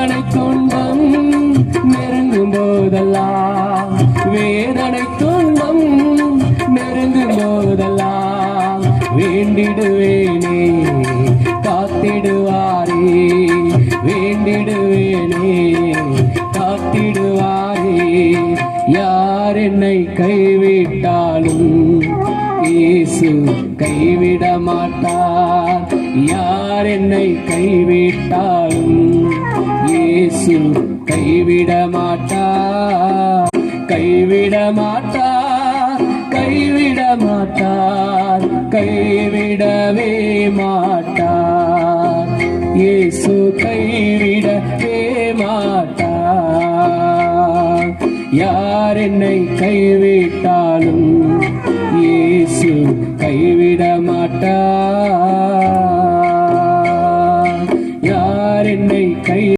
துன்பம் நெருங்கும் போதெல்லாம், வேதனை துன்பம் நெருங்கும் போதெல்லாம் வேண்டிடுவேனே காத்திடுவாரே, வேண்டிடுவேனே காத்திடுவாரே. யார் என்னை கைவிட்டாலும் இயேசு கைவிட மாட்டார். யார் என்னை கைவிட்டாலும் இயேசு கைவிட மாட்டார், கைவிட மாட்டார், கைவிட மாட்டார், கைவிடவே மாட்டார். இயேசு கைவிடவே மாட்டார். யார் என்னை கைவிட்டாலும்